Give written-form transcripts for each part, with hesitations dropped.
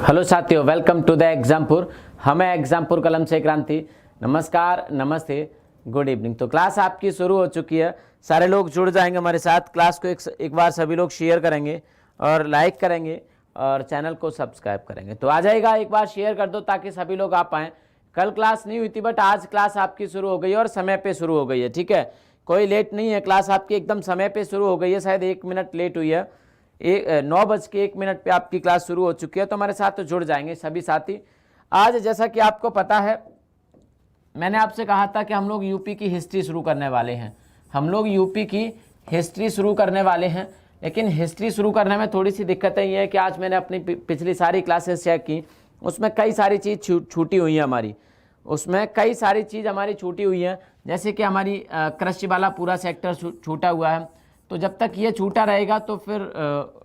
Hello साथियों, welcome to the Exampur. हम हैं एग्जामपुर कलम से क्रांति। नमस्कार, नमस्ते, गुड इवनिंग। तो क्लास आपकी शुरू हो चुकी है। सारे लोग जुड़ जाएंगे हमारे साथ। क्लास को एक बार सभी लोग शेयर करेंगे और लाइक करेंगे और चैनल को सब्सक्राइब करेंगे। तो आ जाएगा, एक बार शेयर कर दो ताकि सभी लोग आ पाएँ। कल क्लास नहीं हुई थी बट आज क्लास आपकी शुरू हो गई है और समय पे शुरू हो गई है। ठीक है, कोई लेट नहीं है, क्लास आपकी एकदम समय पे शुरू हो गई है। शायद 1 मिनट लेट हुई है। 9:01 पे आपकी क्लास शुरू हो चुकी है। तो हमारे साथ तो जुड़ जाएंगे सभी साथी। आज जैसा कि आपको पता है, मैंने आपसे कहा था कि हम लोग यूपी की हिस्ट्री शुरू करने वाले हैं। हम लोग यूपी की हिस्ट्री शुरू करने वाले हैं, लेकिन हिस्ट्री शुरू करने में थोड़ी सी दिक्कतें ये है कि आज मैंने अपनी पिछली सारी क्लासेस चेक की, उसमें कई सारी चीज़ छूटी हुई हैं हमारी। उसमें कई सारी चीज़ हमारी छूटी हुई है, जैसे कि हमारी कृषि वाला पूरा सेक्टर छूटा हुआ है। तो जब तक ये छूटा रहेगा तो फिर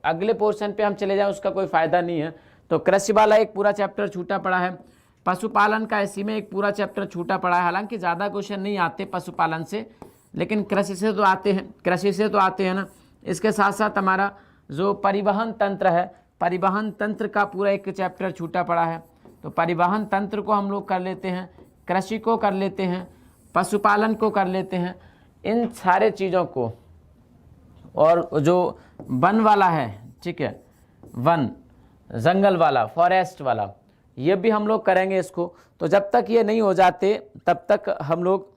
अगले पोर्शन पे हम चले जाएं, उसका कोई फ़ायदा नहीं है। तो कृषि वाला एक पूरा चैप्टर छूटा पड़ा है। पशुपालन का इसी में एक पूरा चैप्टर छूटा पड़ा है। हालांकि ज़्यादा क्वेश्चन नहीं आते पशुपालन से, लेकिन कृषि से तो आते हैं, कृषि से तो आते हैं ना। इसके साथ साथ हमारा जो परिवहन तंत्र है, परिवहन तंत्र का पूरा एक चैप्टर छूटा पड़ा है। तो परिवहन तंत्र को हम लोग कर लेते हैं, कृषि को कर लेते हैं, पशुपालन को कर लेते हैं। इन सारे चीज़ों को, और जो वन वाला है, ठीक है, वन, जंगल वाला, फॉरेस्ट वाला, ये भी हम लोग करेंगे इसको। तो जब तक ये नहीं हो जाते तब तक हम लोग,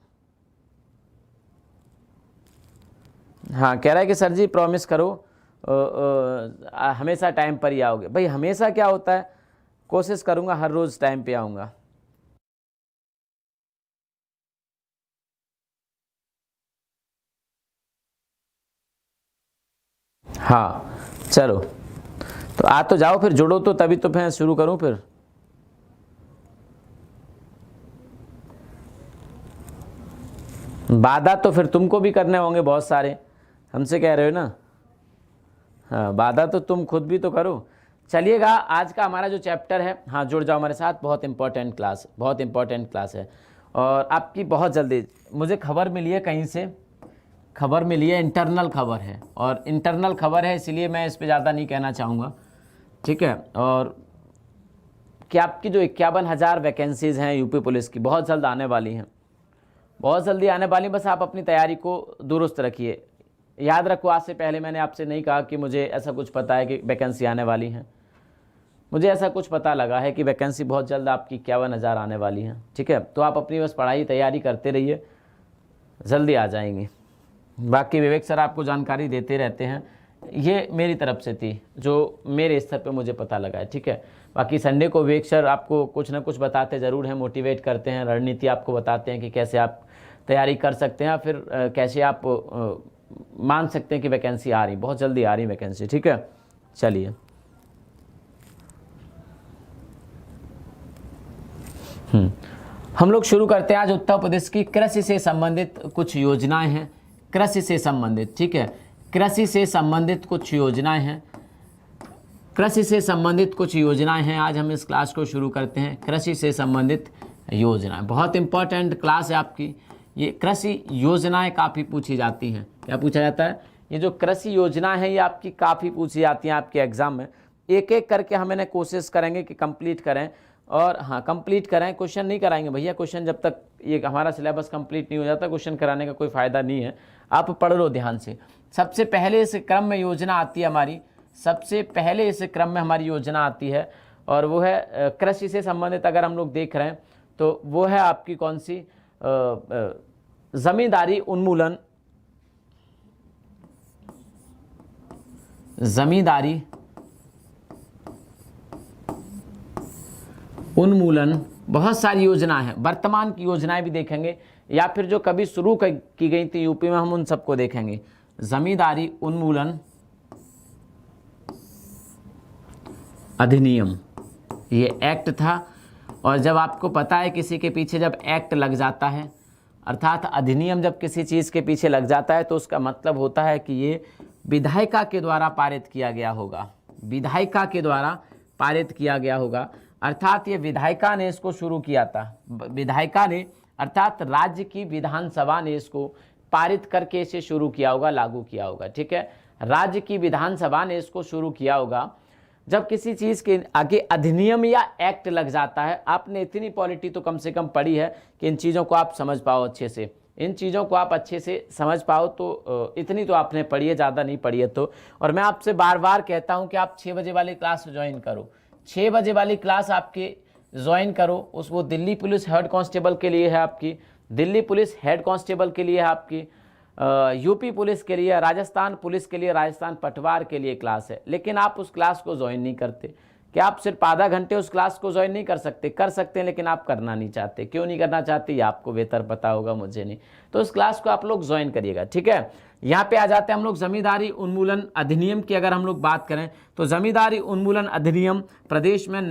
हाँ कह रहा है कि सर जी प्रॉमिस करो हमेशा टाइम पर ही आओगे। भाई हमेशा क्या होता है, कोशिश करूँगा हर रोज़ टाइम पे आऊँगा। हाँ चलो, तो आ तो जाओ, फिर जुड़ो तो तभी तो मैं शुरू करूँ। फिर वादा तो फिर तुमको भी करने होंगे बहुत सारे, हमसे कह रहे हो ना। हाँ, वादा तो तुम खुद भी तो करो। चलिएगा, आज का हमारा जो चैप्टर है, हाँ जुड़ जाओ हमारे साथ। बहुत इंपॉर्टेंट क्लास, बहुत इंपॉर्टेंट क्लास है और आपकी बहुत जल्दी मुझे खबर मिली है, कहीं से खबर मिली है, इंटरनल खबर है। और इंटरनल खबर है इसलिए मैं इस पर ज़्यादा नहीं कहना चाहूँगा, ठीक है। और कि आपकी जो 51,000 वैकेंसीज़ हैं यूपी पुलिस की, बहुत जल्द आने वाली हैं, बहुत जल्दी आने वाली। बस आप अपनी तैयारी को दुरुस्त रखिए। याद रखो, आज से पहले मैंने आपसे नहीं कहा कि मुझे ऐसा कुछ पता है कि वैकेंसी आने वाली हैं। मुझे ऐसा कुछ पता लगा है कि वैकेंसी बहुत जल्द आपकी 51,000 आने वाली हैं, ठीक है। तो आप अपनी बस पढ़ाई तैयारी करते रहिए, जल्दी आ जाएंगी। बाकी विवेक सर आपको जानकारी देते रहते हैं, ये मेरी तरफ से थी जो मेरे स्तर पे मुझे पता लगा है, ठीक है। बाकी संडे को विवेक सर आपको कुछ ना कुछ बताते ज़रूर हैं, मोटिवेट करते हैं, रणनीति आपको बताते हैं कि कैसे आप तैयारी कर सकते हैं, फिर कैसे आप मान सकते हैं कि वैकेंसी आ रही, बहुत जल्दी आ रही वैकेंसी, ठीक है। चलिए, हम लोग शुरू करते हैं। आज उत्तर प्रदेश की कृषि से संबंधित कुछ योजनाएं हैं, कृषि से संबंधित, ठीक है, कृषि से संबंधित कुछ योजनाएं हैं, कृषि से संबंधित कुछ योजनाएं हैं। आज हम इस क्लास को शुरू करते हैं, कृषि से संबंधित योजनाएं। बहुत इंपॉर्टेंट क्लास है आपकी। ये कृषि योजनाएं काफ़ी पूछी जाती हैं। क्या पूछा जाता है? ये जो कृषि योजना है ये आपकी काफ़ी पूछी जाती हैं आपके एग्जाम में। एक एक करके हम इन्हें कोशिश करेंगे कि कंप्लीट करें। और हाँ, कंप्लीट कराएं, क्वेश्चन नहीं कराएंगे भैया। क्वेश्चन जब तक ये हमारा सिलेबस कंप्लीट नहीं हो जाता, क्वेश्चन कराने का कोई फ़ायदा नहीं है। आप पढ़ लो ध्यान से। सबसे पहले इस क्रम में योजना आती है हमारी, सबसे पहले इस क्रम में हमारी योजना आती है, और वो है कृषि से संबंधित। अगर हम लोग देख रहे हैं तो वो है आपकी कौन सी, जमींदारी उन्मूलन, जमींदारी उन्मूलन। बहुत सारी योजनाएं हैं, वर्तमान की योजनाएं भी देखेंगे या फिर जो कभी शुरू की गई थी यूपी में, हम उन सबको देखेंगे। जमींदारी उन्मूलन अधिनियम, ये एक्ट था। और जब आपको पता है किसी के पीछे जब एक्ट लग जाता है, अर्थात अधिनियम जब किसी चीज़ के पीछे लग जाता है, तो उसका मतलब होता है कि ये विधायिका के द्वारा पारित किया गया होगा, विधायिका के द्वारा पारित किया गया होगा। अर्थात ये विधायिका ने इसको शुरू किया था, विधायिका ने, अर्थात राज्य की विधानसभा ने इसको पारित करके इसे शुरू किया होगा, लागू किया होगा, ठीक है। राज्य की विधानसभा ने इसको शुरू किया होगा। जब किसी चीज़ के आगे अधिनियम या एक्ट लग जाता है, आपने इतनी पॉलिटी तो कम से कम पढ़ी है कि इन चीज़ों को आप समझ पाओ अच्छे से, इन चीज़ों को आप अच्छे से समझ पाओ, तो इतनी तो आपने पढ़ी है, ज़्यादा नहीं पढ़ी है तो। और मैं आपसे बार बार कहता हूं कि आप 6 बजे वाली क्लास ज्वाइन करो, 6 बजे वाली क्लास आपके ज्वाइन करो। वो दिल्ली पुलिस हेड कांस्टेबल के लिए है आपकी, दिल्ली पुलिस हेड कांस्टेबल के लिए है आपकी, यूपी पुलिस के लिए, राजस्थान पुलिस के लिए, राजस्थान पटवार के लिए क्लास है। लेकिन आप उस क्लास को ज्वाइन नहीं करते। क्या आप सिर्फ आधा घंटे उस क्लास को ज्वाइन नहीं कर सकते? कर सकते हैं, लेकिन आप करना नहीं चाहते। क्यों नहीं करना चाहते ये आपको बेहतर पता होगा, मुझे नहीं। तो उस क्लास को आप लोग ज्वाइन करिएगा, ठीक है। यहाँ पे आ जाते हैं हम लोग जमींदारी उन्मूलन अधिनियम की अगर हम लोग बात करें तो जमींदारी उन्मूलन अधिनियम प्रदेश में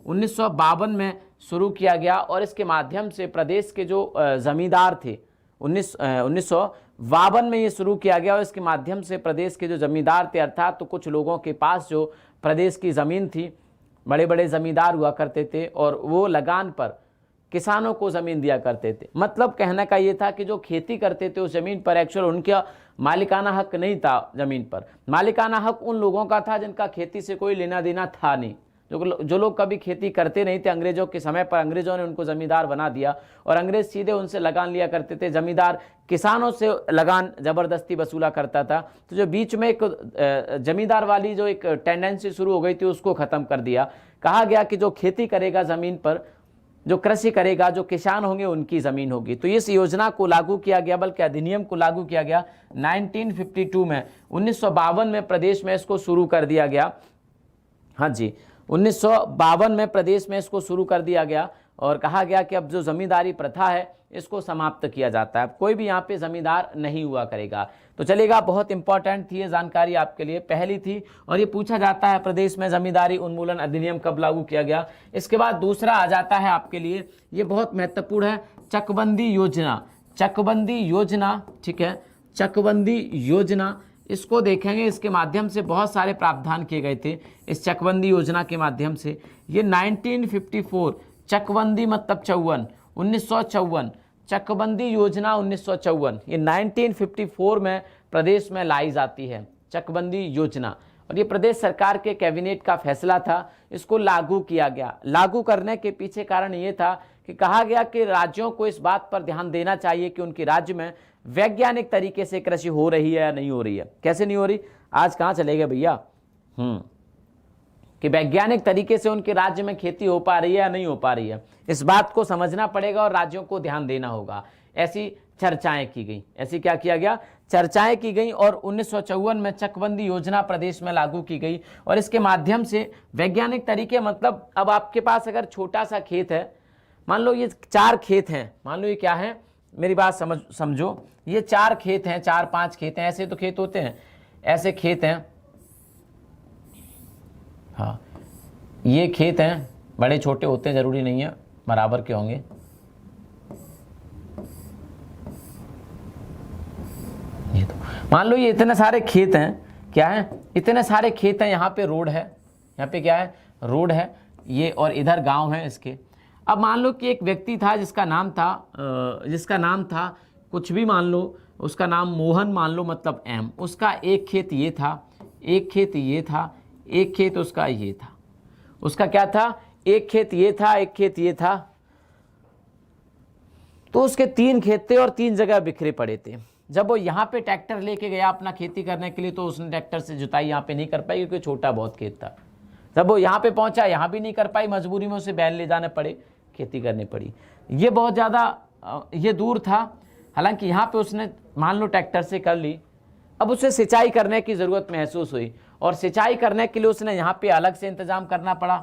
1952 में शुरू किया गया और इसके माध्यम से प्रदेश के जो जमींदार थे 1952 में ये शुरू किया गया और इसके माध्यम से प्रदेश के जो जमींदार थे, अर्थात तो कुछ लोगों के पास जो प्रदेश की ज़मीन थी, बड़े बड़े ज़मींदार हुआ करते थे और वो लगान पर किसानों को ज़मीन दिया करते थे। मतलब कहने का ये था कि जो खेती करते थे उस ज़मीन पर एक्चुअल उनका मालिकाना हक नहीं था। ज़मीन पर मालिकाना हक उन लोगों का था जिनका खेती से कोई लेना देना था नहीं, जो लोग कभी खेती करते नहीं थे। अंग्रेजों के समय पर अंग्रेजों ने उनको ज़मींदार बना दिया और अंग्रेज सीधे उनसे लगान लिया करते थे। ज़मींदार किसानों से लगान ज़बरदस्ती वसूला करता था। तो जो बीच में एक ज़मींदार वाली जो एक टेंडेंसी शुरू हो गई थी उसको ख़त्म कर दिया। कहा गया कि जो खेती करेगा ज़मीन पर, जो कृषि करेगा, जो किसान होंगे उनकी ज़मीन होगी। तो इस योजना को लागू किया गया, बल्कि अधिनियम को लागू किया गया 1952 में। 1952 में प्रदेश में इसको शुरू कर दिया गया। हाँ जी, 1952 में प्रदेश में इसको शुरू कर दिया गया और कहा गया कि अब जो जमींदारी प्रथा है इसको समाप्त किया जाता है। अब कोई भी यहाँ पे जमींदार नहीं हुआ करेगा। तो चलेगा, बहुत इंपॉर्टेंट थी ये जानकारी आपके लिए, पहली थी और ये पूछा जाता है प्रदेश में जमींदारी उन्मूलन अधिनियम कब लागू किया गया। इसके बाद दूसरा आ जाता है आपके लिए, ये बहुत महत्वपूर्ण है, चकबंदी योजना। चकबंदी योजना, ठीक है, चकबंदी योजना इसको देखेंगे। इसके माध्यम से बहुत सारे प्रावधान किए गए थे इस चकबंदी योजना के माध्यम से। ये 1954, चकबंदी मतलब 1954, चकबंदी योजना 1954, ये 1954 में प्रदेश में लाई जाती है चकबंदी योजना। और ये प्रदेश सरकार के कैबिनेट का फैसला था, इसको लागू किया गया। लागू करने के पीछे कारण ये था कि कहा गया कि राज्यों को इस बात पर ध्यान देना चाहिए कि उनके राज्य में वैज्ञानिक तरीके से कृषि हो रही है या नहीं हो रही है। कैसे नहीं हो रही, आज कहाँ चले गए भैया, कि वैज्ञानिक तरीके से उनके राज्य में खेती हो पा रही है या नहीं हो पा रही है, इस बात को समझना पड़ेगा और राज्यों को ध्यान देना होगा। ऐसी चर्चाएं की गई, ऐसी क्या किया गया, चर्चाएं की गई और 1954 में चकबंदी योजना प्रदेश में लागू की गई। और इसके माध्यम से वैज्ञानिक तरीके, मतलब अब आपके पास अगर छोटा सा खेत है, मान लो ये 4 खेत हैं, मान लो ये क्या है, मेरी बात समझो, ये 4 खेत हैं, 4-5 खेत हैं, ऐसे तो खेत होते हैं, ऐसे खेत हैं, हाँ ये खेत हैं, बड़े छोटे होते हैं, जरूरी नहीं है बराबर के होंगे। ये तो मान लो ये इतने सारे खेत हैं, क्या है, इतने सारे खेत हैं, यहाँ पे रोड है, यहाँ पे क्या है, रोड है ये, और इधर गांव है इसके। अब मान लो कि एक व्यक्ति था जिसका नाम था कुछ भी, मान लो उसका नाम मोहन मान लो, मतलब एम। उसका एक खेत ये था, एक खेत ये था, एक खेत उसका ये था। उसका क्या था, एक खेत ये था, एक खेत ये था। तो उसके 3 खेत थे और 3 जगह बिखरे पड़े थे। जब वो यहाँ पे ट्रैक्टर लेके गया अपना खेती करने के लिए, तो उसने ट्रैक्टर से जुताई यहाँ पे नहीं कर पाई क्योंकि छोटा बहुत खेत था। जब वो यहाँ पे पहुंचा, यहाँ भी नहीं कर पाई, मजबूरी में उसे बैल ले जाने पड़े, खेती करनी पड़ी। ये बहुत ज़्यादा ये दूर था, हालांकि यहाँ पे उसने मान लो ट्रैक्टर से कर ली। अब उसे सिंचाई करने की ज़रूरत महसूस हुई और सिंचाई करने के लिए उसने यहाँ पे अलग से इंतज़ाम करना पड़ा,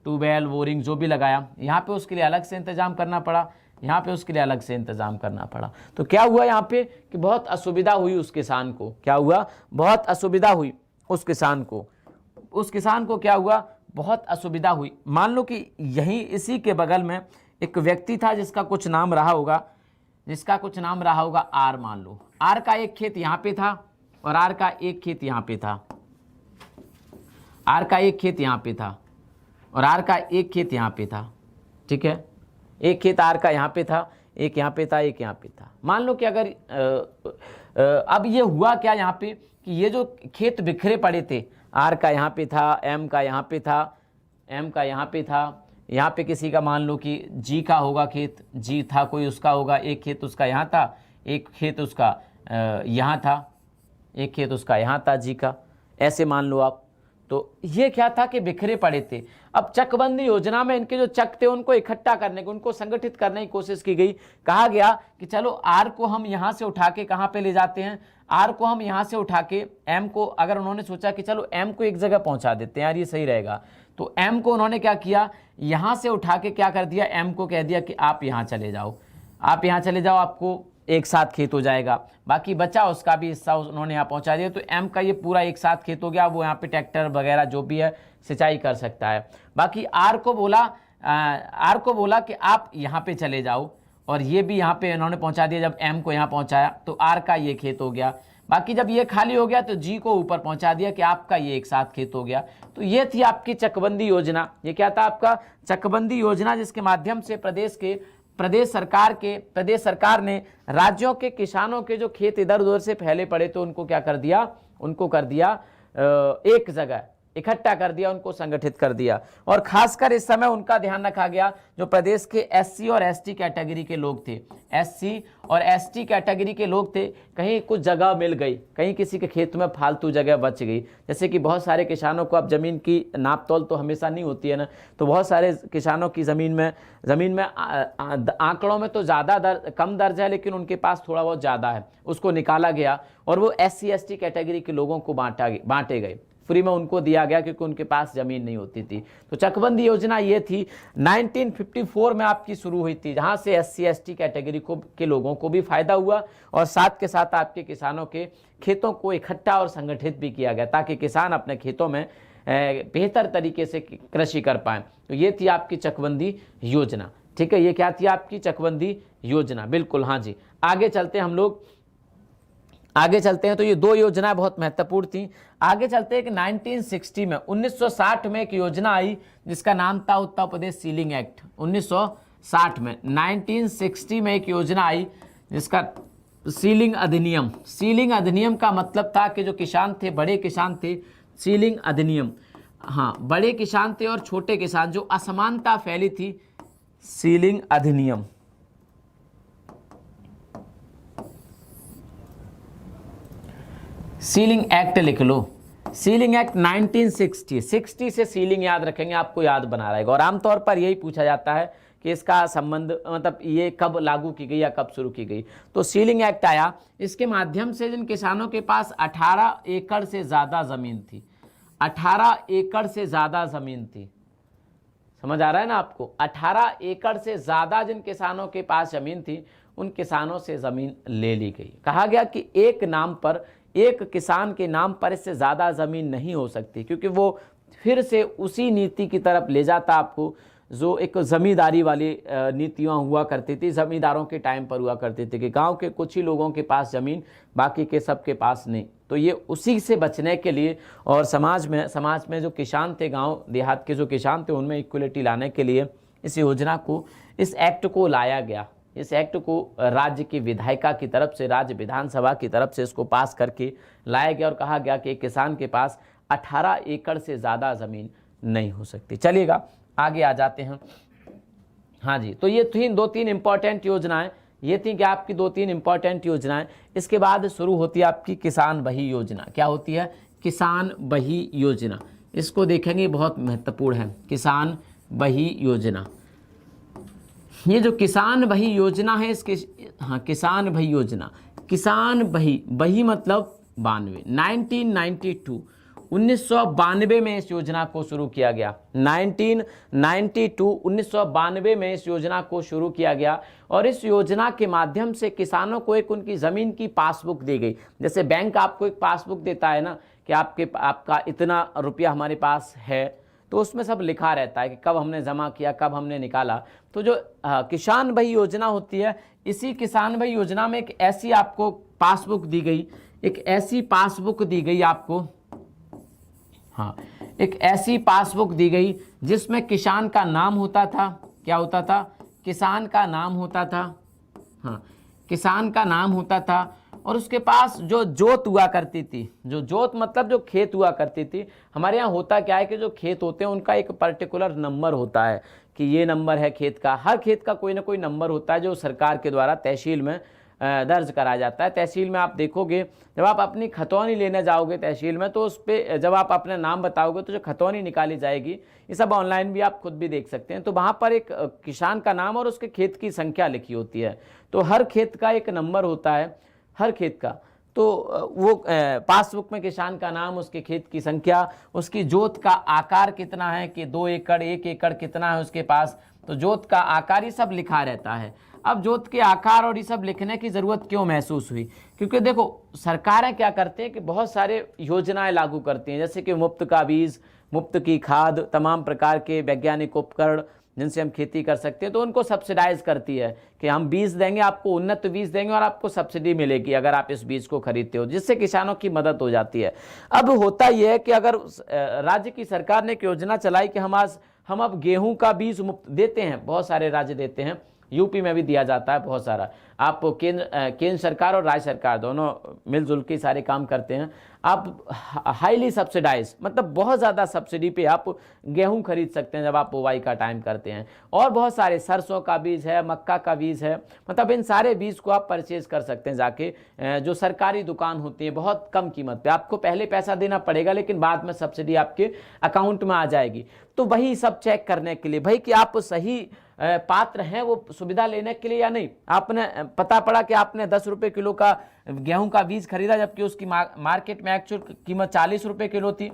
ट्यूबवेल बोरिंग जो भी लगाया, यहाँ पे उसके लिए अलग से इंतज़ाम करना पड़ा, यहाँ पे उसके लिए अलग से इंतज़ाम करना पड़ा। तो क्या हुआ यहाँ पे कि बहुत असुविधा हुई उस किसान को। क्या हुआ, बहुत असुविधा हुई उस किसान को। उस किसान को क्या हुआ, बहुत असुविधा हुई। मान लो कि यहीं इसी के बगल में एक व्यक्ति था जिसका कुछ नाम रहा होगा, आर। मान लो आर का एक खेत यहाँ पे था और आर का एक खेत यहाँ पे था, आर का एक खेत यहाँ पे था और आर का एक खेत यहाँ पे था, ठीक है। एक खेत आर का यहाँ पे था, एक यहाँ पे था, एक यहाँ पे था। मान लो कि अगर अब ये हुआ क्या यहाँ पे कि ये जो खेत बिखरे पड़े थे, आर का यहाँ पे था, एम का यहाँ पे था, एम का यहाँ पे था, यहाँ पे किसी का मान लो कि जी का होगा खेत, जी था कोई उसका होगा, एक खेत उसका यहाँ था, एक खेत उसका यहाँ था, एक खेत उसका यहाँ था जी का, ऐसे मान लो आप। तो ये क्या था कि बिखरे पड़े थे। अब चकबंदी योजना में इनके जो चक थे उनको इकट्ठा करने की, उनको संगठित करने की कोशिश की गई। कहा गया कि चलो आर को हम यहाँ से उठा के कहाँ पे ले जाते हैं, आर को हम यहाँ से उठा के एम को, अगर उन्होंने सोचा कि चलो एम को एक जगह पहुँचा देते हैं यार ये सही रहेगा, तो एम को उन्होंने क्या किया, यहाँ से उठा के क्या कर दिया, एम को कह दिया कि आप यहाँ चले जाओ, आप यहाँ चले जाओ, आपको एक साथ खेत हो जाएगा। बाकी बचा उसका भी हिस्सा उन्होंने यहाँ पहुँचा दिया, तो एम का ये पूरा एक साथ खेत हो गया, वो यहाँ पे ट्रैक्टर वगैरह जो भी है सिंचाई कर सकता है। बाकी आर को बोला कि आप यहाँ पे चले जाओ, और ये भी यहाँ पे इन्होंने पहुँचा दिया। जब एम को यहाँ पहुँचाया तो आर का ये खेत हो गया। बाकी जब ये खाली हो गया तो जी को ऊपर पहुँचा दिया कि आपका ये एक साथ खेत हो गया। तो ये थी आपकी चकबंदी योजना। ये क्या था आपका, चकबंदी योजना, जिसके माध्यम से प्रदेश सरकार ने राज्यों के किसानों के जो खेत इधर उधर से फैले पड़े तो उनको क्या कर दिया, उनको कर दिया एक जगह इकट्ठा कर दिया, उनको संगठित कर दिया। और खासकर इस समय उनका ध्यान रखा गया जो प्रदेश के एससी और एसटी कैटेगरी के लोग थे, एससी और एसटी कैटेगरी के लोग थे। कहीं कुछ जगह मिल गई, कहीं किसी के खेत में फालतू जगह बच गई, जैसे कि बहुत सारे किसानों को अब ज़मीन की नाप तोल तो हमेशा नहीं होती है ना, तो बहुत सारे किसानों की ज़मीन में आंकड़ों में तो ज़्यादा कम दर्ज है, लेकिन उनके पास थोड़ा बहुत ज़्यादा है, उसको निकाला गया और वो एससी एसटी कैटेगरी के लोगों को बांटे गए, फ्री में उनको दिया गया क्योंकि उनके पास ज़मीन नहीं होती थी। तो चकबंदी योजना ये थी 1954 में आपकी शुरू हुई थी, जहाँ से एससी एसटी कैटेगरी के लोगों को भी फायदा हुआ और साथ के साथ आपके किसानों के खेतों को इकट्ठा और संगठित भी किया गया ताकि किसान अपने खेतों में बेहतर तरीके से कृषि कर पाएँ। तो ये थी आपकी चकबंदी योजना। ठीक है, ये क्या थी आपकी चकबंदी योजना, बिल्कुल। हाँ जी, आगे चलते हैं हम लोग, आगे चलते हैं। तो ये दो योजनाएं बहुत महत्वपूर्ण थी। आगे चलते हैं कि 1960 में एक योजना आई जिसका नाम था उत्तर प्रदेश सीलिंग एक्ट। 1960 में 1960 में एक योजना आई जिसका सीलिंग अधिनियम। सीलिंग अधिनियम का मतलब था कि जो किसान थे, बड़े किसान थे, सीलिंग अधिनियम, हाँ, बड़े किसान थे और छोटे किसान, जो असमानता फैली थी, सीलिंग अधिनियम। सीलिंग एक्ट लिख लो, सीलिंग एक्ट 1960 से सीलिंग याद रखेंगे, आपको याद बना रहेगा। और आमतौर पर यही पूछा जाता है कि इसका संबंध, मतलब ये कब लागू की गई या कब शुरू की गई। तो सीलिंग एक्ट आया, इसके माध्यम से जिन किसानों के पास 18 एकड़ से ज़्यादा ज़मीन थी, 18 एकड़ से ज़्यादा ज़मीन थी, समझ आ रहा है ना आपको, 18 एकड़ से ज़्यादा जिन किसानों के पास ज़मीन थी उन किसानों से ज़मीन ले ली गई। कहा गया कि एक नाम पर, एक किसान के नाम पर इससे ज़्यादा ज़मीन नहीं हो सकती, क्योंकि वो फिर से उसी नीति की तरफ ले जाता आपको जो एक ज़मींदारी वाली नीतियाँ हुआ करती थी, ज़मींदारों के टाइम पर हुआ करती थी कि गांव के कुछ ही लोगों के पास ज़मीन, बाकी के सब के पास नहीं। तो ये उसी से बचने के लिए और समाज में जो किसान थे, गांव देहात के जो किसान थे, उनमें इक्वलिटी लाने के लिए इस योजना को, इस एक्ट को लाया गया। इस एक्ट को राज्य की विधायिका की तरफ से, राज्य विधानसभा की तरफ से इसको पास करके लाया गया और कहा गया कि एक किसान के पास 18 एकड़ से ज़्यादा ज़मीन नहीं हो सकती। चलिएगा आगे आ जाते हैं। हाँ जी, तो ये थी 2-3 इंपॉर्टेंट योजनाएं, ये थी कि आपकी 2-3 इंपॉर्टेंट योजनाएं। इसके बाद शुरू होती है आपकी किसान बही योजना। क्या होती है? किसान बही योजना। इसको देखेंगे, बहुत महत्वपूर्ण है किसान बही योजना। ये जो किसान बही योजना है, इसके, हाँ, किसान बही योजना, किसान बही मतलब 92, 1992 में इस योजना को शुरू किया गया। 1992 में इस योजना को शुरू किया गया और इस योजना के माध्यम से किसानों को एक उनकी ज़मीन की पासबुक दी गई। जैसे बैंक आपको एक पासबुक देता है ना कि आपका इतना रुपया हमारे पास है, तो उसमें सब लिखा रहता है कि कब हमने जमा किया, कब हमने निकाला। तो जो किसान बही योजना होती है, इसी किसान बही योजना में एक ऐसी आपको पासबुक दी गई, एक ऐसी पासबुक दी गई आपको, हाँ, एक ऐसी पासबुक दी गई जिसमें किसान का नाम होता था। क्या होता था? किसान का नाम होता था, हाँ, किसान का नाम होता था और उसके पास जो जोत हुआ करती थी, जो जोत मतलब जो खेत हुआ करती थी। हमारे यहाँ होता क्या है कि जो खेत होते हैं उनका एक पर्टिकुलर नंबर होता है कि ये नंबर है खेत का। हर खेत का कोई ना कोई नंबर होता है जो सरकार के द्वारा तहसील में दर्ज करा जाता है। तहसील में आप देखोगे, जब आप अपनी खतौनी लेने जाओगे तहसील में, तो उस पर जब आप अपना नाम बताओगे तो जो खतौनी निकाली जाएगी, ये सब ऑनलाइन भी आप खुद भी देख सकते हैं, तो वहाँ पर एक किसान का नाम और उसके खेत की संख्या लिखी होती है। तो हर खेत का एक नंबर होता है, हर खेत का। तो वो पासबुक में किसान का नाम, उसके खेत की संख्या, उसकी जोत का आकार कितना है कि 2 एकड़ 1 एकड़ कितना है उसके पास, तो जोत का आकार ये सब लिखा रहता है। अब जोत के आकार और ये सब लिखने की ज़रूरत क्यों महसूस हुई? क्योंकि देखो सरकारें क्या करते हैं कि बहुत सारे योजनाएं लागू करती हैं, जैसे कि मुफ्त का बीज, मुफ्त की खाद, तमाम प्रकार के वैज्ञानिक उपकरण जिनसे हम खेती कर सकते हैं, तो उनको सब्सिडाइज करती है कि हम बीज देंगे आपको, उन्नत बीज देंगे और आपको सब्सिडी मिलेगी अगर आप इस बीज को खरीदते हो, जिससे किसानों की मदद हो जाती है। अब होता यह है कि अगर राज्य की सरकार ने एक योजना चलाई कि हम अब गेहूं का बीज मुफ्त देते हैं, बहुत सारे राज्य देते हैं, यूपी में भी दिया जाता है बहुत सारा। आप केंद्र सरकार और राज्य सरकार दोनों मिलजुल के सारे काम करते हैं। आप हाईली सब्सिडाइज, मतलब बहुत ज़्यादा सब्सिडी पे आप गेहूं खरीद सकते हैं जब आप बुवाई का टाइम करते हैं। और बहुत सारे सरसों का बीज है, मक्का का बीज है, मतलब इन सारे बीज को आप परचेज कर सकते हैं जाके, जो सरकारी दुकान होती है, बहुत कम कीमत पे। आपको पहले पैसा देना पड़ेगा लेकिन बाद में सब्सिडी आपके अकाउंट में आ जाएगी। तो वही सब चेक करने के लिए भाई कि आप सही पात्र हैं वो सुविधा लेने के लिए या नहीं। आपने पता पड़ा कि आपने 10 रुपये किलो का गेहूं का बीज खरीदा, जबकि उसकी मार्केट में एक्चुअल कीमत 40 रुपये किलो थी,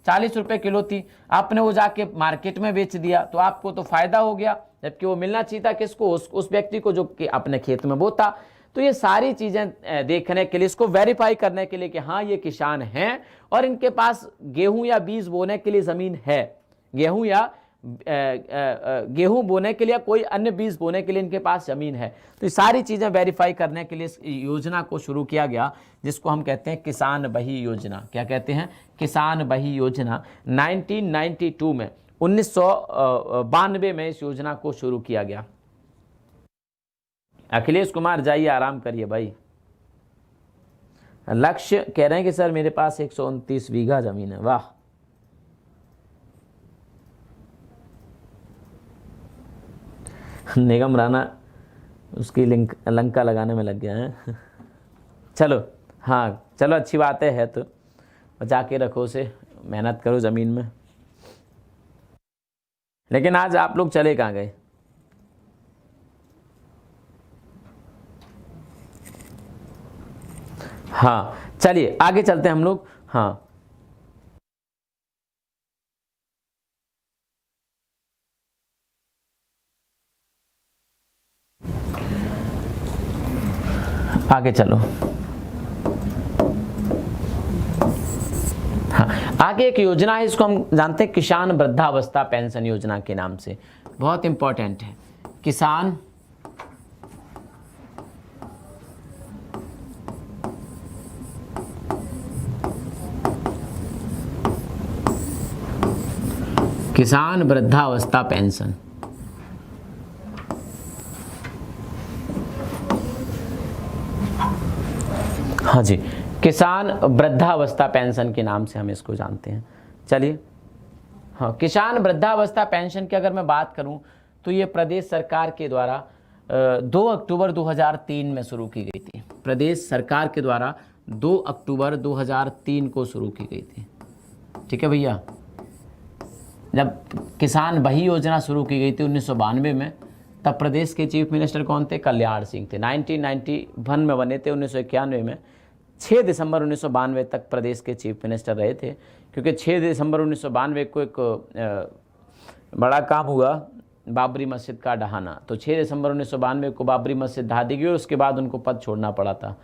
40 रुपये किलो थी। आपने वो जाके मार्केट में बेच दिया, तो आपको तो फायदा हो गया, जबकि वो मिलना चाहिए था किसको? उस व्यक्ति को जो कि अपने खेत में बोता। तो ये सारी चीजें देखने के लिए, इसको वेरीफाई करने के लिए कि हाँ ये किसान हैं और इनके पास गेहूं या बीज बोने के लिए जमीन है, गेहूं या गेहूं बोने के लिए, कोई अन्य बीज बोने के लिए इनके पास जमीन है। तो ये सारी चीजें वेरीफाई करने के लिए इस योजना को शुरू किया गया, जिसको हम कहते हैं किसान बही योजना। क्या कहते हैं? किसान बही योजना। 1992 में 1992 में इस योजना को शुरू किया गया। अखिलेश कुमार जाइए आराम करिए भाई। लक्ष्य कह रहे हैं कि सर मेरे पास 129 बीघा जमीन है। वाह, निगम राणा उसकी लंका लगाने में लग गया है। चलो हाँ, चलो अच्छी बात है तो बचा के रखो उसे, मेहनत करो ज़मीन में। लेकिन आज आप लोग चले कहाँ गए? हाँ चलिए आगे चलते हैं हम लोग। हाँ आगे चलो। हाँ, आगे एक योजना है, इसको हम जानते हैं किसान वृद्धावस्था पेंशन योजना के नाम से। बहुत इंपॉर्टेंट है, किसान वृद्धावस्था पेंशन। हाँ जी, किसान वृद्धावस्था पेंशन के नाम से हम इसको जानते हैं। चलिए हाँ, किसान वृद्धावस्था पेंशन की अगर मैं बात करूं तो ये प्रदेश सरकार के द्वारा 2 अक्टूबर 2003 में शुरू की गई थी। प्रदेश सरकार के द्वारा 2 अक्टूबर 2003 को शुरू की गई थी। ठीक है भैया, जब किसान बही योजना शुरू की गई थी 1992 में, तब प्रदेश के चीफ मिनिस्टर कौन थे? कल्याण सिंह थे। 1991 में बने थे, 1991 में 6 दिसंबर 1992 तक प्रदेश के चीफ मिनिस्टर रहे थे। क्योंकि 6 दिसंबर 1992 को एक बड़ा काम हुआ, बाबरी मस्जिद का ढहाना। तो 6 दिसंबर 1992 को बाबरी मस्जिद ढहा दी गई और उसके बाद उनको पद छोड़ना पड़ा था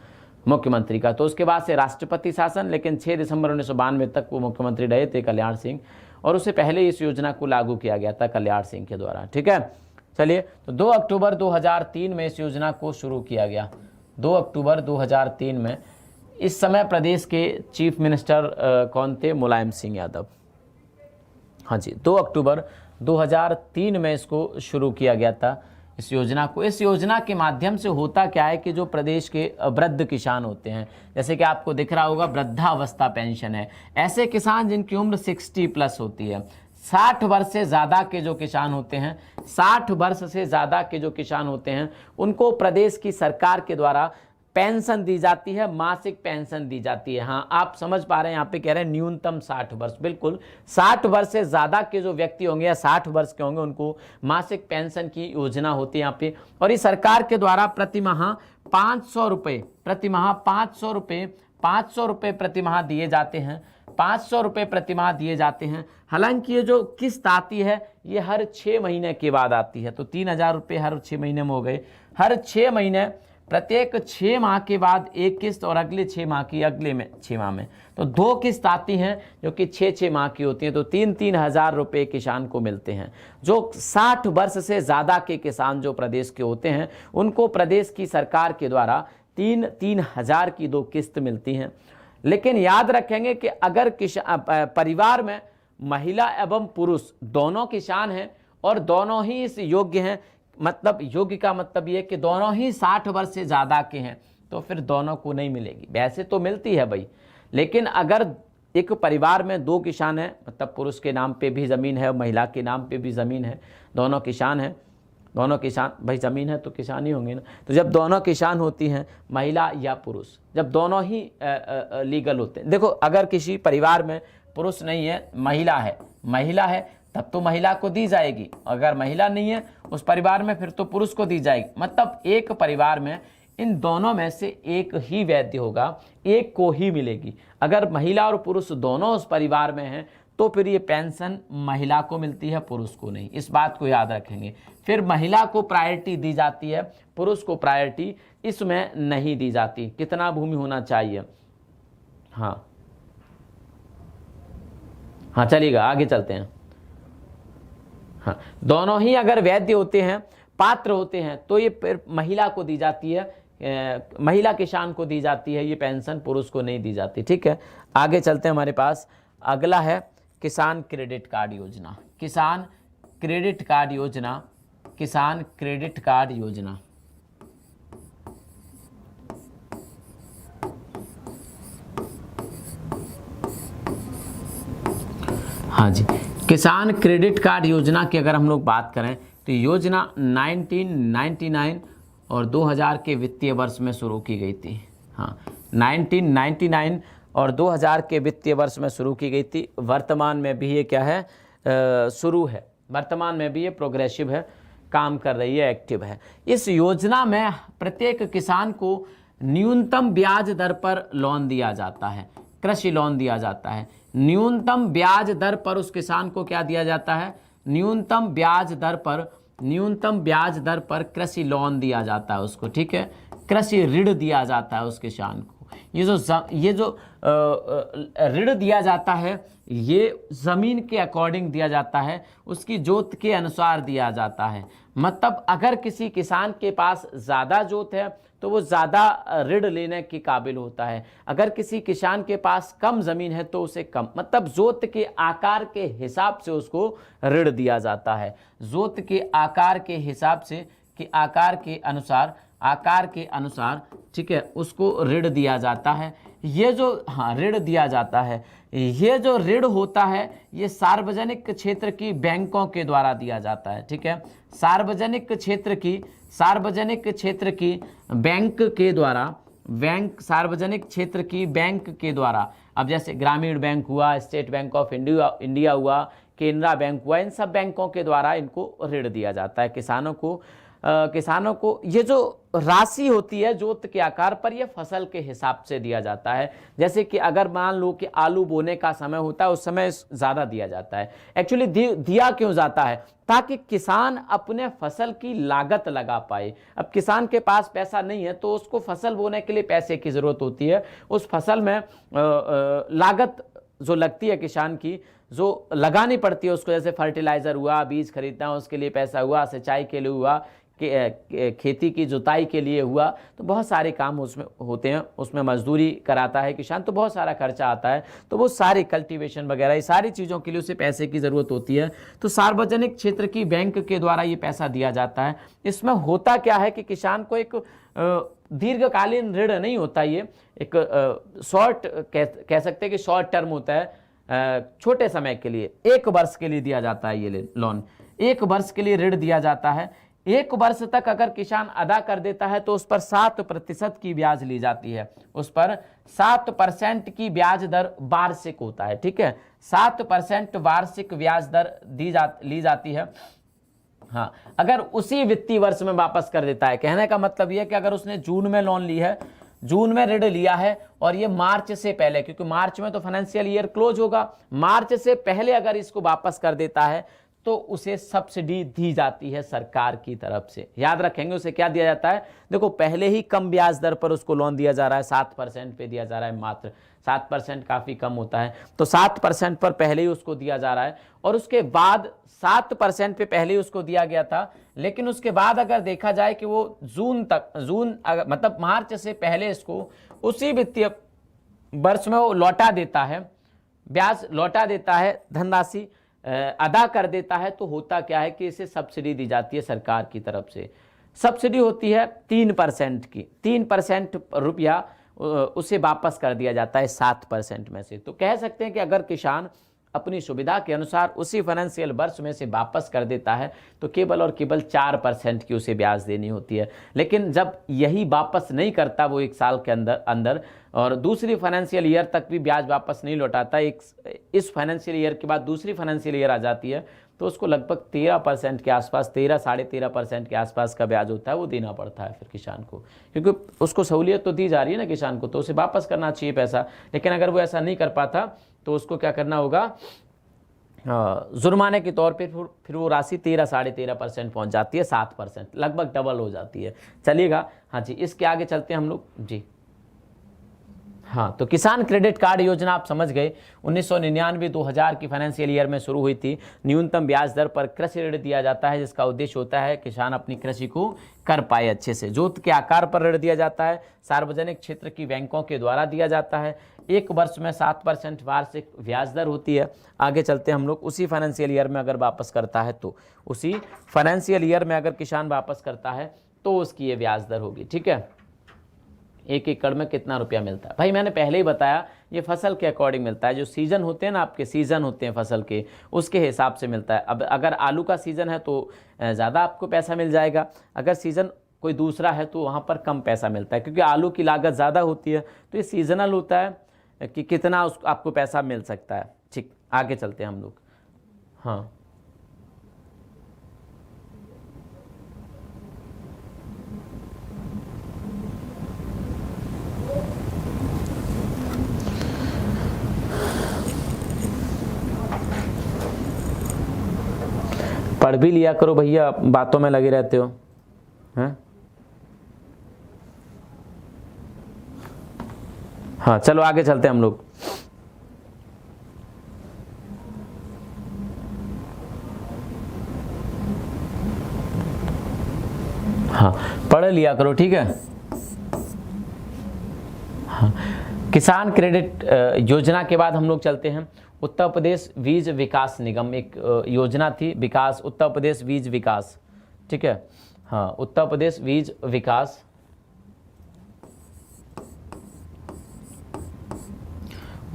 मुख्यमंत्री का। तो उसके बाद से राष्ट्रपति शासन, लेकिन 6 दिसंबर 1992 तक वो मुख्यमंत्री रहे थे कल्याण सिंह, और उससे पहले इस योजना को लागू किया गया था कल्याण सिंह के द्वारा। ठीक है, चलिए, तो 2 अक्टूबर 2003 में इस योजना को शुरू किया गया। 2 अक्टूबर 2003 में। इस समय प्रदेश के चीफ मिनिस्टर कौन थे? मुलायम सिंह यादव। हाँ जी, 2 अक्टूबर 2003 में इसको शुरू किया गया था। इस योजना के माध्यम से होता क्या है कि जो प्रदेश के वृद्ध किसान होते हैं, जैसे कि आपको दिख रहा होगा वृद्धावस्था पेंशन है, ऐसे किसान जिनकी उम्र 60+ होती है, 60 वर्ष से ज़्यादा के जो किसान होते हैं, 60 वर्ष से ज़्यादा के जो किसान होते हैं, उनको प्रदेश की सरकार के द्वारा पेंशन दी जाती है, मासिक पेंशन दी जाती है। हाँ, आप समझ पा रहे हैं, यहाँ पे कह रहे हैं न्यूनतम 60 वर्ष, बिल्कुल 60 वर्ष से ज़्यादा के जो व्यक्ति होंगे या 60 वर्ष के होंगे उनको मासिक पेंशन की योजना होती है यहाँ पे। और इस सरकार के द्वारा प्रति माह 500 रुपये, प्रति माह 500 रुपये प्रति माह दिए जाते हैं, 500 रुपये प्रति माह दिए जाते हैं। हालांकि ये जो किस्त आती है ये हर 6 महीने के बाद आती है, तो 3000 रुपये हर 6 महीने में हो गए। हर 6 महीने, प्रत्येक 6 माह के बाद एक किस्त और अगले 6 माह की अगले में 6 माह में, तो 2 किस्त आती हैं जो कि 6 माह की होती हैं। तो 3 हज़ार रुपये किसान को मिलते हैं। जो 60 वर्ष से ज़्यादा के किसान जो प्रदेश के होते हैं उनको प्रदेश की सरकार के द्वारा 3 हज़ार की 2 किस्त मिलती हैं। लेकिन याद रखेंगे कि अगर परिवार में महिला एवं पुरुष दोनों किसान हैं और दोनों ही इस योग्य हैं, मतलब योग्य का मतलब ये कि दोनों ही 60 वर्ष से ज़्यादा के हैं, तो फिर दोनों को नहीं मिलेगी। वैसे तो मिलती है भाई, लेकिन अगर एक परिवार में 2 किसान हैं, मतलब पुरुष के नाम पे भी ज़मीन है और महिला के नाम पे भी ज़मीन है, दोनों किसान हैं, दोनों किसान, भाई ज़मीन है तो किसान ही होंगे ना। तो जब दोनों किसान होती हैं, महिला या पुरुष, जब दोनों ही लीगल होते हैं, देखो अगर किसी परिवार में पुरुष नहीं है, महिला है तब तो महिला को दी जाएगी, अगर महिला नहीं है उस परिवार में फिर तो पुरुष को दी जाएगी। मतलब एक परिवार में इन दोनों में से एक ही वैध होगा, एक को ही मिलेगी। अगर महिला और पुरुष दोनों उस परिवार में हैं तो फिर ये पेंशन महिला को मिलती है, पुरुष को नहीं। इस बात को याद रखेंगे। फिर महिला को प्रायोरिटी दी जाती है, पुरुष को प्रायोरिटी इसमें नहीं दी जाती। कितना भूमि होना चाहिए, हाँ चलिएगा आगे चलते हैं। हाँ, दोनों ही अगर वैध होते हैं, पात्र होते हैं, तो ये फिर महिला को दी जाती है, महिला किसान को दी जाती है ये पेंशन, पुरुष को नहीं दी जाती। ठीक है, आगे चलते हैं। हमारे पास अगला है किसान क्रेडिट कार्ड योजना। किसान क्रेडिट कार्ड योजना, किसान क्रेडिट कार्ड योजना। हाँ जी, किसान क्रेडिट कार्ड योजना की अगर हम लोग बात करें तो योजना 1999 और 2000 के वित्तीय वर्ष में शुरू की गई थी। हाँ, 1999 और 2000 के वित्तीय वर्ष में शुरू की गई थी। वर्तमान में भी ये क्या है, शुरू है, वर्तमान में भी ये प्रोग्रेसिव है, काम कर रही है, एक्टिव है। इस योजना में प्रत्येक किसान को न्यूनतम ब्याज दर पर लोन दिया जाता है, कृषि लोन दिया जाता है। न्यूनतम ब्याज दर पर उस किसान को क्या दिया जाता है, न्यूनतम ब्याज दर पर कृषि लोन दिया जाता है उसको। ठीक है, कृषि ऋण दिया जाता है उस किसान को। ये जो ऋण दिया जाता है ये ज़मीन के अकॉर्डिंग दिया जाता है, उसकी जोत के अनुसार दिया जाता है। मतलब अगर किसी किसान के पास ज़्यादा जोत है तो वो ज़्यादा ऋण लेने के काबिल होता है, अगर किसी किसान के पास कम ज़मीन है तो उसे कम, मतलब जोत के आकार के हिसाब से उसको ऋण दिया जाता है। जोत के आकार के हिसाब से, कि आकार के अनुसार ठीक है, उसको ऋण दिया जाता है। ये जो ऋण दिया जाता है, ये जो ऋण होता है ये सार्वजनिक क्षेत्र की बैंकों के द्वारा दिया जाता है। ठीक है, सार्वजनिक क्षेत्र की बैंक के द्वारा, सार्वजनिक क्षेत्र की बैंक के द्वारा, अब जैसे ग्रामीण बैंक हुआ, स्टेट बैंक ऑफ इंडिया हुआ, केनरा बैंक हुआ, इन सब बैंकों के द्वारा इनको ऋण दिया जाता है किसानों को। ये जो राशि होती है जोत के आकार पर, ये फसल के हिसाब से दिया जाता है। जैसे कि अगर मान लो कि आलू बोने का समय होता है, उस समय ज़्यादा दिया जाता है। एक्चुअली दिया क्यों जाता है, ताकि किसान अपने फसल की लागत लगा पाए। अब किसान के पास पैसा नहीं है तो उसको फसल बोने के लिए पैसे की ज़रूरत होती है। उस फसल में लागत जो लगती है किसान की, जो लगानी पड़ती है उसको, जैसे फर्टिलाइज़र हुआ, बीज खरीदना उसके लिए पैसा हुआ, सिंचाई के लिए हुआ, खेती की जुताई के लिए हुआ, तो बहुत सारे काम उसमें होते हैं, उसमें मजदूरी कराता है किसान, तो बहुत सारा खर्चा आता है, तो वो सारे कल्टीवेशन वगैरह ये सारी चीज़ों के लिए उसे पैसे की ज़रूरत होती है। तो सार्वजनिक क्षेत्र की बैंक के द्वारा ये पैसा दिया जाता है। इसमें होता क्या है कि किसान को एक दीर्घकालीन ऋण नहीं होता, ये एक शॉर्ट कह सकते हैं कि शॉर्ट टर्म होता है, छोटे समय के लिए 1 वर्ष के लिए दिया जाता है ये लोन, 1 वर्ष के लिए ऋण दिया जाता है। 1 वर्ष तक अगर किसान अदा कर देता है तो उस पर 7% की ब्याज ली जाती है, उस पर 7% की ब्याज दर वार्षिक होता है, ठीक है, 7% वार्षिक ब्याज दर ली जाती है। हाँ, अगर उसी वित्तीय वर्ष में वापस कर देता है, कहने का मतलब यह है कि अगर उसने जून में लोन ली है, जून में ऋण लिया है और ये मार्च से पहले, क्योंकि मार्च में तो फाइनेंशियल ईयर क्लोज होगा, मार्च से पहले अगर इसको वापस कर देता है तो उसे सब्सिडी दी जाती है सरकार की तरफ से। याद रखेंगे उसे क्या दिया जाता है, देखो पहले ही कम ब्याज दर पर उसको लोन दिया जा रहा है, 7% पे दिया जा रहा है, मात्र 7% काफ़ी कम होता है, तो 7% पर पहले ही उसको दिया जा रहा है। और उसके बाद 7% पे पहले ही उसको दिया गया था, लेकिन उसके बाद अगर देखा जाए कि वो मतलब मार्च से पहले इसको उसी वित्तीय वर्ष में वो लौटा देता है, ब्याज लौटा देता है, धनराशि अदा कर देता है, तो होता क्या है कि इसे सब्सिडी दी जाती है सरकार की तरफ से। सब्सिडी होती है 3% की, 3% रुपया उसे वापस कर दिया जाता है 7% में से। तो कह सकते हैं कि अगर किसान अपनी सुविधा के अनुसार उसी फाइनेंशियल वर्ष में से वापस कर देता है तो केवल और केवल 4% की उसे ब्याज देनी होती है। लेकिन जब यही वापस नहीं करता वो 1 साल के अंदर और दूसरी फाइनेंशियल ईयर तक भी ब्याज वापस नहीं लौटाता, इस फाइनेंशियल ईयर के बाद दूसरी फाइनेंशियल ईयर आ जाती है, तो उसको लगभग 13% के आसपास, 13-13.5% के आसपास का ब्याज होता है, वो देना पड़ता है फिर किसान को, क्योंकि उसको सहूलियत तो दी जा रही है ना किसान को, तो उसे वापस करना चाहिए पैसा। लेकिन अगर वो ऐसा नहीं कर पाता तो उसको क्या करना होगा, जुर्माने के तौर पे फिर वो राशि 13-13.5% पहुंच जाती है, 7%, लगभग डबल हो जाती है। चलिएगा, हाँ जी, इसके आगे चलते हैं हम लोग जी। हाँ, तो किसान क्रेडिट कार्ड योजना आप समझ गए, 1999-2000 की फाइनेंशियल ईयर में शुरू हुई थी। न्यूनतम ब्याज दर पर कृषि ऋण दिया जाता है, जिसका उद्देश्य होता है किसान अपनी कृषि को कर पाए अच्छे से। जोत के आकार पर ऋण दिया जाता है, सार्वजनिक क्षेत्र की बैंकों के द्वारा दिया जाता है। 1 वर्ष में 7% वार्षिक ब्याज दर होती है। आगे चलते हैं हम लोग, उसी फाइनेंशियल ईयर में अगर वापस करता है तो, उसी फाइनेंशियल ईयर में अगर किसान वापस करता है तो उसकी ये ब्याज दर होगी, ठीक है। 1 एकड़ में कितना रुपया मिलता है, भाई मैंने पहले ही बताया, ये फसल के अकॉर्डिंग मिलता है। जो सीजन होते हैं ना, आपके सीजन होते हैं फसल के, उसके हिसाब से मिलता है। अब अगर आलू का सीजन है तो ज़्यादा आपको पैसा मिल जाएगा, अगर सीजन कोई दूसरा है तो वहाँ पर कम पैसा मिलता है, क्योंकि आलू की लागत ज़्यादा होती है। तो ये सीजनल होता है कि कितना आपको पैसा मिल सकता है, ठीक। आगे चलते हैं हम लोग। हाँ, पढ़ भी लिया करो भैया, बातों में लगे रहते हो, हैं? हाँ, चलो आगे चलते हैं हम लोग। हाँ, पढ़ लिया करो, ठीक है। हाँ, किसान क्रेडिट योजना के बाद हम लोग चलते हैं उत्तर प्रदेश बीज विकास निगम। एक योजना थी, विकास, उत्तर प्रदेश बीज विकास, ठीक है। हाँ, उत्तर प्रदेश बीज विकास,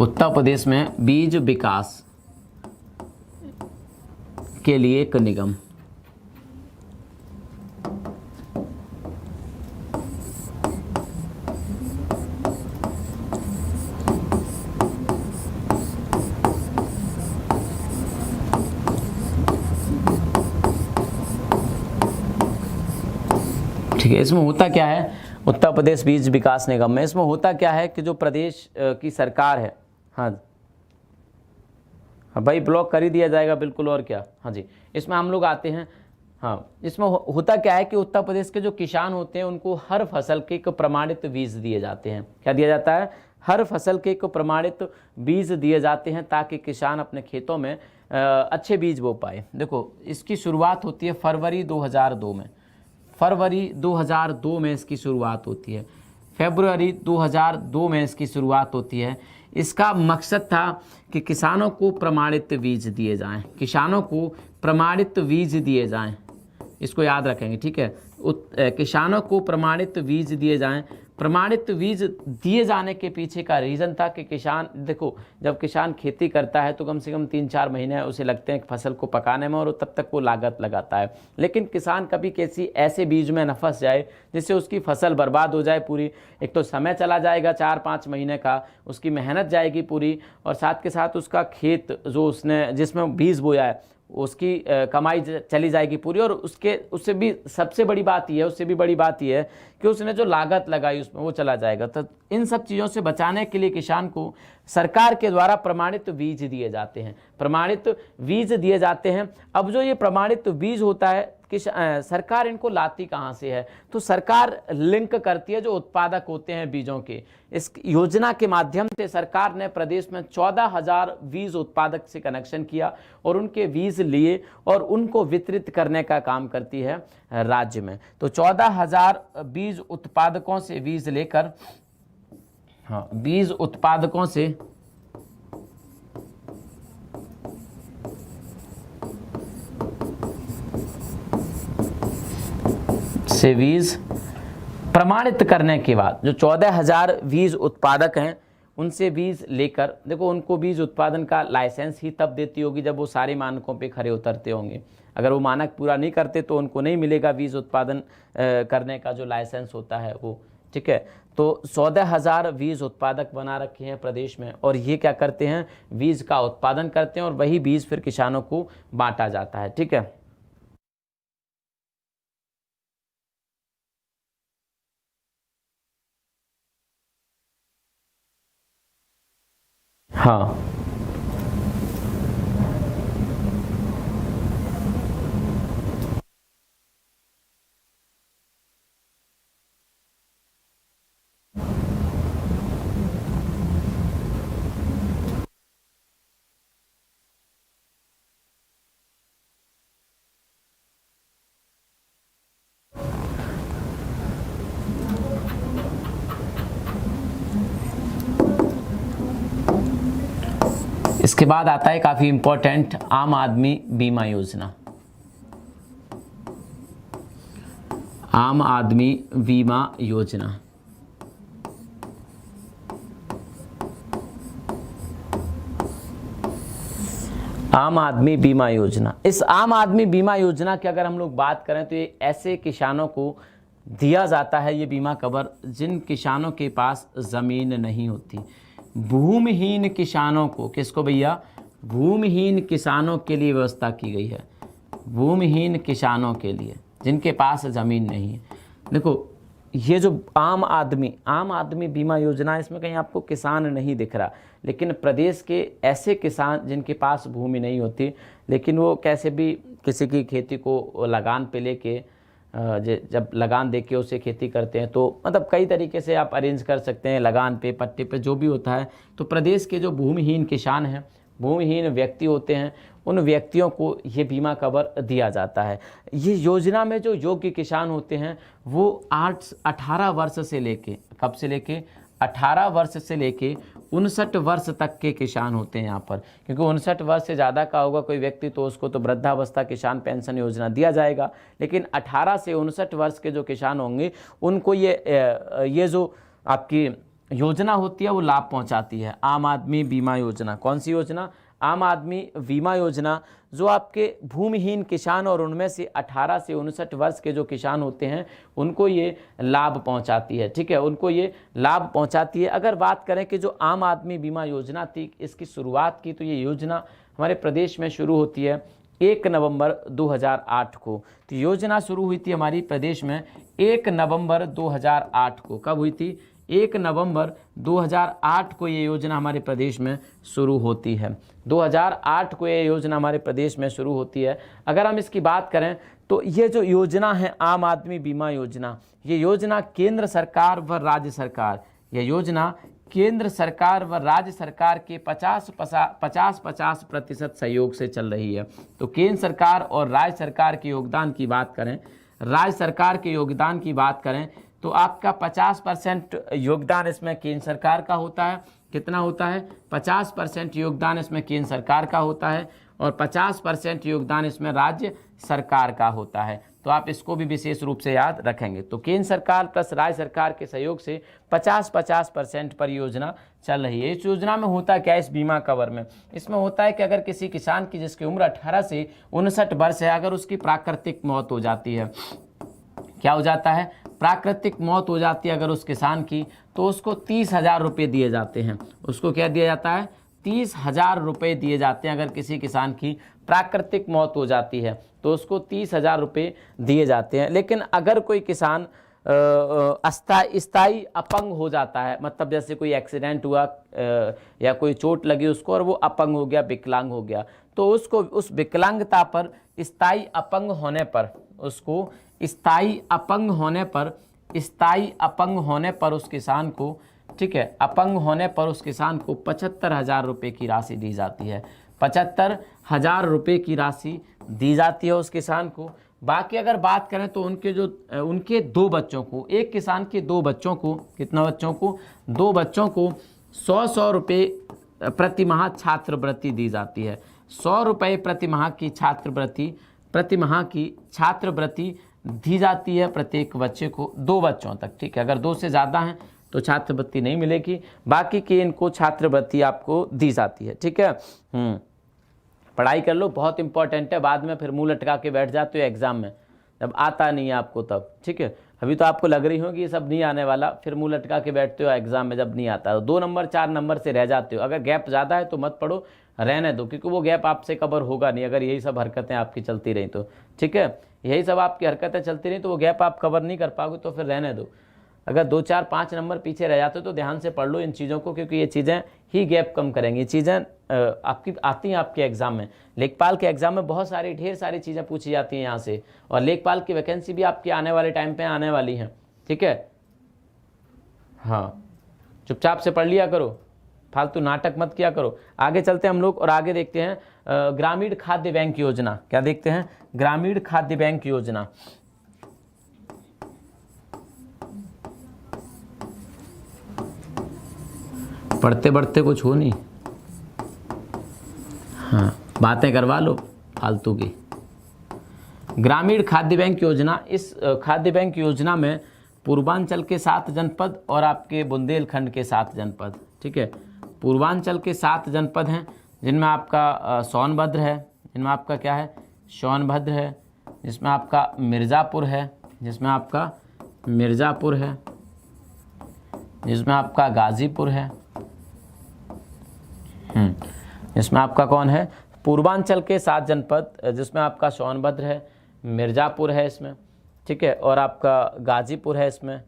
उत्तर प्रदेश में बीज विकास के लिए एक निगम। ठीक है, इसमें होता क्या है, उत्तर प्रदेश बीज विकास निगम में इसमें होता क्या है कि जो प्रदेश की सरकार है, हाँ भाई ब्लॉक कर ही दिया जाएगा बिल्कुल, और क्या। हाँ जी, इसमें हम लोग आते हैं। हाँ, इसमें होता क्या है कि उत्तर प्रदेश के जो किसान होते हैं उनको हर फसल के एक प्रमाणित बीज दिए जाते हैं। क्या दिया जाता है, हर फसल के एक प्रमाणित बीज दिए जाते हैं, ताकि किसान अपने खेतों में अच्छे बीज बो पाए। देखो, इसकी शुरुआत होती है फरवरी 2002 में, फरवरी 2002 में इसकी शुरुआत होती है। फरवरी 2002 में इसकी शुरुआत होती है। इसका मकसद था कि किसानों को प्रमाणित बीज दिए जाएं, किसानों को प्रमाणित बीज दिए जाएं, इसको याद रखेंगे, ठीक है। किसानों को प्रमाणित बीज दिए जाएं। प्रमाणित बीज दिए जाने के पीछे का रीज़न था कि किसान, देखो जब किसान खेती करता है तो कम से कम 3-4 महीने उसे लगते हैं फसल को पकाने में, और तब तक वो लागत लगाता है। लेकिन किसान कभी किसी ऐसे बीज में न फंस जाए जिससे उसकी फसल बर्बाद हो जाए पूरी। एक तो समय चला जाएगा 4-5 महीने का, उसकी मेहनत जाएगी पूरी, और साथ के साथ उसका खेत जो उसने जिसमें बीज बोया है उसकी कमाई चली जाएगी पूरी, और उससे भी सबसे बड़ी बात यह है, उससे भी बड़ी बात यह है कि उसने जो लागत लगाई उसमें वो चला जाएगा। तो इन सब चीज़ों से बचाने के लिए किसान को सरकार के द्वारा प्रमाणित बीज दिए जाते हैं, प्रमाणित बीज दिए जाते हैं। अब जो ये प्रमाणित बीज होता है कि सरकार इनको लाती कहाँ से है, तो सरकार लिंक करती है जो उत्पादक होते हैं बीजों के। इस योजना के माध्यम से सरकार ने प्रदेश में 14,000 बीज उत्पादक से कनेक्शन किया और उनके बीज लिए और उनको वितरित करने का काम करती है राज्य में। तो 14,000 बीज उत्पादकों से बीज लेकर, हाँ, बीज उत्पादकों से बीज प्रमाणित करने के बाद जो 14,000 बीज उत्पादक हैं उनसे बीज लेकर, देखो उनको बीज उत्पादन का लाइसेंस ही तब देती होगी जब वो सारे मानकों पे खरे उतरते होंगे। अगर वो मानक पूरा नहीं करते तो उनको नहीं मिलेगा बीज उत्पादन करने का जो लाइसेंस होता है वो, ठीक है। तो 14,000 बीज उत्पादक बना रखे हैं प्रदेश में, और ये क्या करते हैं, बीज का उत्पादन करते हैं और वही बीज फिर किसानों को बांटा जाता है, ठीक है। हाँ, इसके बाद आता है काफ़ी इंपॉर्टेंट आम आदमी बीमा योजना। आम आदमी बीमा योजना, आम आदमी बीमा योजना। इस आम आदमी बीमा योजना की अगर हम लोग बात करें तो ये ऐसे किसानों को दिया जाता है ये बीमा कवर जिन किसानों के पास ज़मीन नहीं होती। भूमिहीन किसानों को, किसको भैया, भूमिहीन किसानों के लिए व्यवस्था की गई है। भूमिहीन किसानों के लिए जिनके पास ज़मीन नहीं है। देखो ये जो आम आदमी बीमा योजना, इसमें कहीं आपको किसान नहीं दिख रहा, लेकिन प्रदेश के ऐसे किसान जिनके पास भूमि नहीं होती लेकिन वो कैसे भी किसी की खेती को लगान पे लेके जब लगान दे के उसे खेती करते हैं, तो मतलब कई तरीके से आप अरेंज कर सकते हैं, लगान पे, पट्टे पे, जो भी होता है। तो प्रदेश के जो भूमिहीन किसान हैं, भूमिहीन व्यक्ति होते हैं, उन व्यक्तियों को ये बीमा कवर दिया जाता है। ये योजना में जो योग्य किसान होते हैं वो 18 वर्ष से लेके, कब से लेके, 18 वर्ष से लेके 59 वर्ष तक के किसान होते हैं यहाँ पर। क्योंकि 59 वर्ष से ज़्यादा का होगा कोई व्यक्ति तो उसको तो वृद्धावस्था किसान पेंशन योजना दिया जाएगा, लेकिन 18 से 59 वर्ष के जो किसान होंगे उनको ये जो आपकी योजना होती है वो लाभ पहुँचाती है। आम आदमी बीमा योजना, कौन सी योजना, आम आदमी बीमा योजना, जो आपके भूमिहीन किसान और उनमें से 18 से 59 वर्ष के जो किसान होते हैं उनको ये लाभ पहुंचाती है, ठीक है, उनको ये लाभ पहुंचाती है। अगर बात करें कि जो आम आदमी बीमा योजना थी, इसकी शुरुआत की तो ये योजना हमारे प्रदेश में शुरू होती है 1 नवंबर 2008 को। तो योजना शुरू हुई थी हमारी प्रदेश में 1 नवंबर 2008 को। कब हुई थी, 1 नवंबर 2008 को ये योजना हमारे प्रदेश में शुरू होती है। 2008 को ये योजना हमारे प्रदेश में शुरू होती है। अगर हम इसकी बात करें तो ये जो योजना है आम आदमी बीमा योजना, ये योजना केंद्र सरकार व राज्य सरकार, ये योजना केंद्र सरकार व राज्य सरकार के 50-50% सहयोग से चल रही है। तो केंद्र सरकार और राज्य सरकार के योगदान की बात करें, राज्य सरकार के योगदान की बात करें तो आपका 50% योगदान इसमें केंद्र सरकार का होता है। कितना होता है? 50% योगदान इसमें केंद्र सरकार का होता है और 50% योगदान इसमें राज्य सरकार का होता है। तो आप इसको भी विशेष रूप से याद रखेंगे। तो केंद्र सरकार प्लस राज्य सरकार के सहयोग से 50-50% परियोजना चल रही है। इस योजना में होता क्या है? इस बीमा कवर में इसमें होता है कि अगर किसी किसान की जिसकी उम्र 18 से 59 वर्ष है, अगर उसकी प्राकृतिक मौत हो जाती है, क्या हो जाता है? प्राकृतिक मौत हो जाती है अगर उस किसान की, तो उसको 30,000 रुपये दिए जाते हैं। उसको क्या दिया जाता है? 30,000 रुपये दिए जाते हैं। अगर किसी किसान की प्राकृतिक मौत हो जाती है तो उसको 30,000 रुपये दिए जाते हैं। लेकिन अगर कोई किसान स्थायी अपंग हो जाता है, मतलब जैसे कोई एक्सीडेंट हुआ या कोई चोट लगी उसको और वो अपंग हो गया, विकलांग हो गया, तो उसको उस विकलांगता पर स्थायी अपंग होने पर उसको स्थायी अपंग होने पर उस किसान को, ठीक है, अपंग होने पर उस किसान को 75,000 रुपये की राशि दी जाती है। 75,000 रुपये की राशि दी जाती है उस किसान को। बाकी अगर बात करें तो उनके 2 बच्चों को, एक किसान के 2 बच्चों को, कितना बच्चों को? 2 बच्चों को 100 रुपये प्रति माह छात्रवृत्ति दी जाती है। 100 रुपये प्रति माह की छात्रवृत्ति दी जाती है प्रत्येक बच्चे को, 2 बच्चों तक, ठीक है। अगर 2 से ज़्यादा हैं तो छात्रवृत्ति नहीं मिलेगी, बाकी की इनको छात्रवृत्ति आपको दी जाती है, ठीक है। पढ़ाई कर लो, बहुत इंपॉर्टेंट है। बाद में फिर मुंह लटका के बैठ जाते हो एग्जाम में, जब आता नहीं है आपको तब, ठीक है। अभी तो आपको लग रही होगी ये सब नहीं आने वाला, फिर मुंह लटका के बैठते हो एग्जाम में जब नहीं आता, 2 नंबर 4 नंबर से रह जाते हो। अगर गैप ज़्यादा है तो मत पढ़ो, रहने दो, क्योंकि वो गैप आपसे कवर होगा नहीं अगर यही सब हरकतें आपकी चलती रही तो, ठीक है। यही सब आपकी हरकतें चलती रही तो वो गैप आप कवर नहीं कर पाओगे, तो फिर रहने दो। अगर 2 4 5 नंबर पीछे रह जाते हो तो ध्यान से पढ़ लो इन चीज़ों को, क्योंकि ये चीज़ें ही गैप कम करेंगी। ये चीज़ें आपकी आती हैं आपके एग्जाम में। लेखपाल के एग्जाम में बहुत सारी ढेर सारी चीज़ें पूछी जाती हैं यहाँ से, और लेखपाल की वैकेंसी भी आपकी आने वाले टाइम पे आने वाली हैं, ठीक है। हाँ, चुपचाप से पढ़ लिया करो, फालतू नाटक मत किया करो। आगे चलते हैं हम लोग और आगे देखते हैं ग्रामीण खाद्य बैंक योजना। क्या देखते हैं? ग्रामीण खाद्य बैंक योजना। पढ़ते पढ़ते कुछ हो नहीं, हाँ, बातें करवा लो फालतू की। ग्रामीण खाद्य बैंक योजना, इस खाद्य बैंक योजना में पूर्वांचल के 7 जनपद और आपके बुंदेलखंड के 7 जनपद, ठीक है। पूर्वांचल के 7 जनपद हैं जिनमें आपका सोनभद्र है, जिनमें आपका क्या है? सोनभद्र है, जिसमें आपका मिर्ज़ापुर है, जिसमें आपका मिर्ज़ापुर है, जिसमें आपका गाज़ीपुर है, जिसमें आपका कौन है? पूर्वांचल के 7 जनपद, जिसमें आपका सोनभद्र है, मिर्ज़ापुर है इसमें, ठीक है, और आपका गाज़ीपुर है इसमें,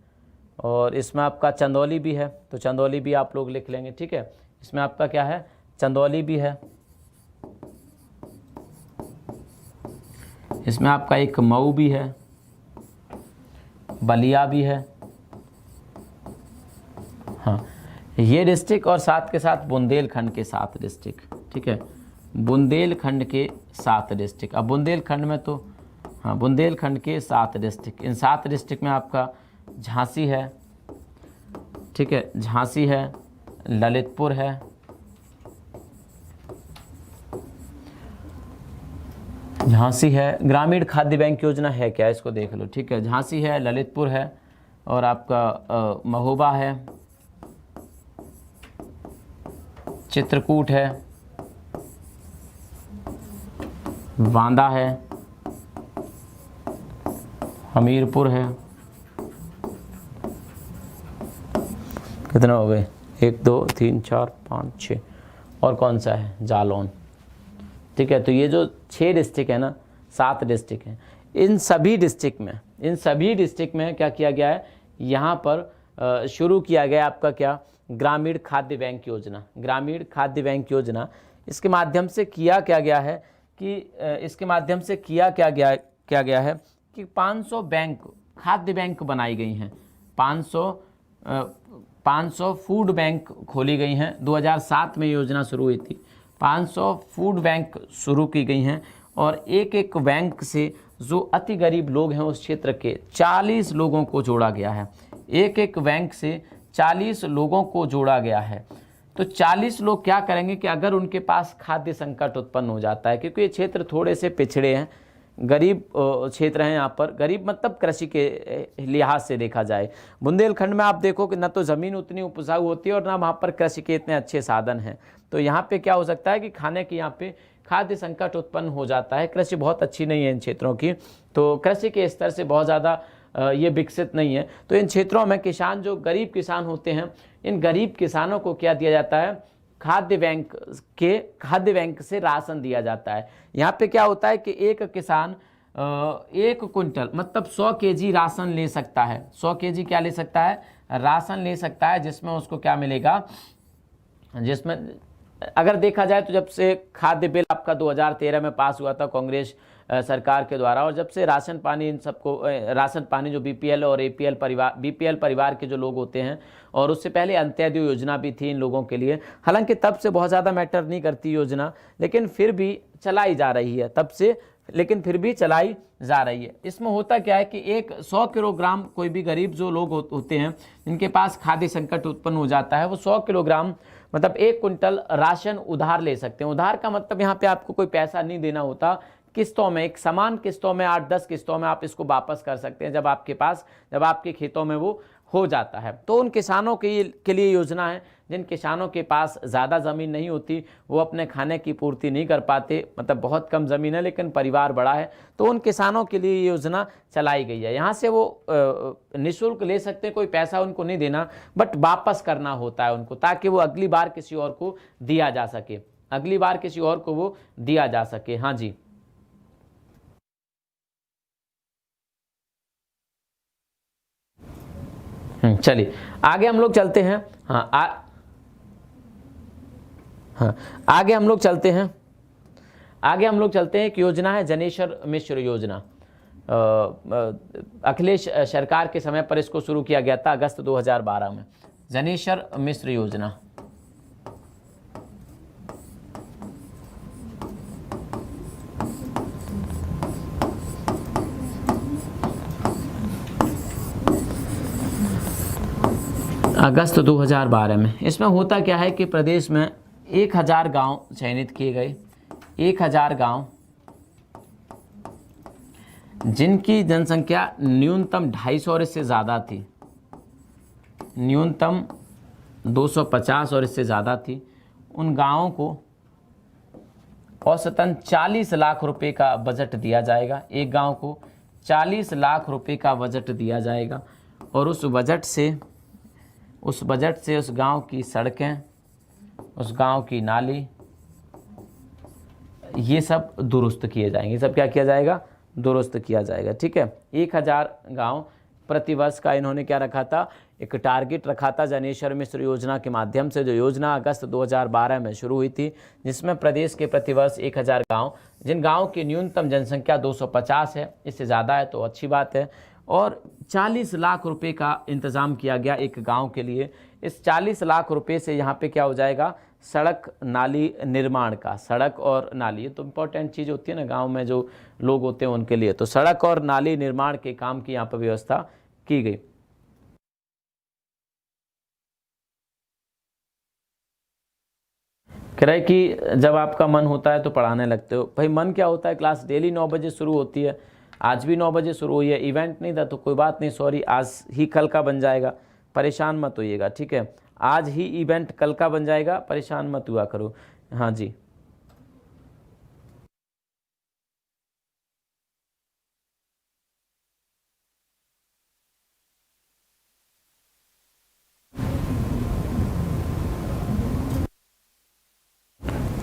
और इसमें आपका चंदौली भी है, तो चंदौली भी आप लोग लिख लेंगे, ठीक है। इसमें आपका क्या है? चंदौली भी है, इसमें आपका एक मऊ भी है, बलिया भी है, हाँ, ये डिस्ट्रिक्ट, और साथ के साथ बुंदेलखंड के 7 डिस्ट्रिक्ट, ठीक है। बुंदेलखंड के 7 डिस्ट्रिक्ट। अब बुंदेलखंड में तो, हाँ, बुंदेलखंड के 7 डिस्ट्रिक्ट। इन 7 डिस्ट्रिक्ट में आपका झांसी है, ठीक है, झांसी है, ललितपुर है, झांसी है। ग्रामीण खाद्य बैंक योजना है क्या, इसको देख लो, ठीक है। झांसी है, ललितपुर है, और आपका महोबा है, चित्रकूट है, बांदा है, हमीरपुर है। कितना हो गए? 1 2 3 4 5 6, और कौन सा है? जालौन, ठीक है। तो ये जो 6 डिस्ट्रिक्ट है ना, 7 डिस्ट्रिक्ट हैं, इन सभी डिस्ट्रिक्ट में क्या किया गया है? यहाँ पर शुरू किया गया आपका क्या? ग्रामीण खाद्य बैंक योजना। ग्रामीण खाद्य बैंक योजना, इसके माध्यम से किया क्या गया है कि 500 बैंक, खाद्य बैंक बनाई गई हैं। 500 फूड बैंक खोली गई हैं। 2007 में योजना शुरू हुई थी। 500 फूड बैंक शुरू की गई हैं, और एक एक बैंक से जो अति गरीब लोग हैं उस क्षेत्र के 40 लोगों को जोड़ा गया है। एक एक बैंक से 40 लोगों को जोड़ा गया है। तो 40 लोग क्या करेंगे कि अगर उनके पास खाद्य संकट उत्पन्न हो जाता है, क्योंकि ये क्षेत्र थोड़े से पिछड़े हैं, गरीब क्षेत्र हैं यहाँ पर, गरीब मतलब कृषि के लिहाज से देखा जाए। बुंदेलखंड में आप देखो कि न तो ज़मीन उतनी उपजाऊ होती है और ना वहाँ पर कृषि के इतने अच्छे साधन हैं। तो यहाँ पे क्या हो सकता है कि खाने की यहाँ पे खाद्य संकट उत्पन्न हो जाता है। कृषि बहुत अच्छी नहीं है इन क्षेत्रों की, तो कृषि के स्तर से बहुत ज़्यादा ये विकसित नहीं है। तो इन क्षेत्रों में किसान, जो गरीब किसान होते हैं, इन गरीब किसानों को क्या दिया जाता है, खाद्य बैंक से राशन दिया जाता है। यहाँ पे क्या होता है कि एक किसान 1 क्विंटल मतलब 100 केजी राशन ले सकता है। 100 केजी क्या ले सकता है, राशन ले सकता है, जिसमें उसको क्या मिलेगा, जिसमें अगर देखा जाए तो जब से खाद्य बिल आपका 2013 में पास हुआ था कांग्रेस सरकार के द्वारा, और जब से राशन पानी इन सबको राशन पानी जो बीपीएल और एपीएल परिवार के जो लोग होते हैं, और उससे पहले अंत्योदय योजना भी थी इन लोगों के लिए। हालांकि तब से बहुत ज़्यादा मैटर नहीं करती योजना, लेकिन फिर भी चलाई जा रही है तब से, लेकिन फिर भी चलाई जा रही है। इसमें होता क्या है कि 100 किलोग्राम कोई भी गरीब जो लोग होते हैं जिनके पास खाद्य संकट उत्पन्न हो जाता है, वो 100 किलोग्राम मतलब 1 क्विंटल राशन उधार ले सकते हैं। उधार का मतलब यहाँ पे आपको कोई पैसा नहीं देना होता, किस्तों में, एक समान किस्तों में 8-10 किस्तों में आप इसको वापस कर सकते हैं जब आपके खेतों में वो हो जाता है। तो उन किसानों के लिए योजना है जिन किसानों के पास ज़्यादा ज़मीन नहीं होती, वो अपने खाने की पूर्ति नहीं कर पाते, मतलब बहुत कम ज़मीन है लेकिन परिवार बड़ा है, तो उन किसानों के लिए ये योजना चलाई गई है। यहाँ से वो निःशुल्क ले सकते हैं, कोई पैसा उनको नहीं देना, बट वापस करना होता है उनको, ताकि वो अगली बार किसी और को दिया जा सके, हाँ जी। चलिए आगे हम लोग चलते हैं। आगे हम लोग चलते हैं। एक योजना है जनेश्वर मिश्र योजना। अखिलेश सरकार के समय पर इसको शुरू किया गया था अगस्त 2012 में, जनेश्वर मिश्र योजना। अगस्त 2012 में। इसमें होता क्या है कि प्रदेश में 1000 गांव चयनित किए गए, 1000 गांव जिनकी जनसंख्या न्यूनतम 250 और इससे ज़्यादा थी, न्यूनतम 250 और इससे ज़्यादा थी, उन गांवों को औसतन 40 लाख रुपए का बजट दिया जाएगा। एक गांव को 40 लाख रुपए का बजट दिया जाएगा, और उस बजट से उस गांव की सड़कें, उस गांव की नाली, ये सब दुरुस्त किए जाएंगे। सब क्या किया जाएगा, दुरुस्त किया जाएगा, ठीक है। 1000 गांव प्रतिवर्ष का इन्होंने क्या रखा था, एक टारगेट रखा था जनेश्वर मिश्र योजना के माध्यम से, जो योजना अगस्त 2012 में शुरू हुई थी, जिसमें प्रदेश के प्रतिवर्ष 1000 गांव, जिन गाँव की न्यूनतम जनसंख्या 250 है, इससे ज़्यादा है तो अच्छी बात है, और 40 लाख रुपए का इंतज़ाम किया गया एक गांव के लिए। इस 40 लाख रुपए से यहाँ पे क्या हो जाएगा, सड़क नाली निर्माण का, सड़क और नाली, ये तो इम्पोर्टेंट चीज़ होती है ना गांव में जो लोग होते हैं उनके लिए, तो सड़क और नाली निर्माण के काम की यहाँ पर व्यवस्था की गई। कह रहे कि जब आपका मन होता है तो पढ़ाने लगते हो। भाई मन क्या होता है, क्लास डेली 9 बजे शुरू होती है, आज भी 9 बजे शुरू हुई है, इवेंट नहीं था तो कोई बात नहीं, सॉरी, आज ही कल का बन जाएगा, परेशान मत होइएगा, ठीक है। आज ही इवेंट कल का बन जाएगा, परेशान मत हुआ करो, हाँ जी।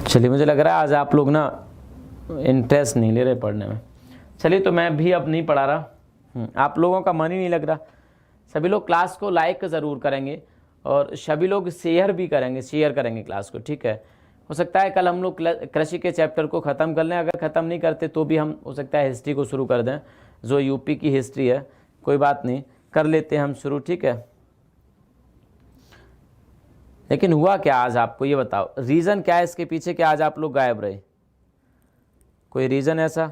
चलिए, मुझे लग रहा है आज आप लोग ना इंटरेस्ट नहीं ले रहे पढ़ने में। चलिए, तो मैं भी अब नहीं पढ़ा रहा, आप लोगों का मन ही नहीं लग रहा। सभी लोग क्लास को लाइक ज़रूर करेंगे और सभी लोग शेयर भी करेंगे, शेयर करेंगे क्लास को, ठीक है। हो सकता है कल हम लोग कृषि के चैप्टर को ख़त्म कर लें, अगर ख़त्म नहीं करते तो भी हम हो सकता है हिस्ट्री को शुरू कर दें, जो यूपी की हिस्ट्री है, कोई बात नहीं, कर लेते हैं हम शुरू, ठीक है। लेकिन हुआ क्या आज, आपको ये बताओ, रीज़न क्या है इसके पीछे कि आज आप लोग गायब रहे, कोई रीज़न ऐसा?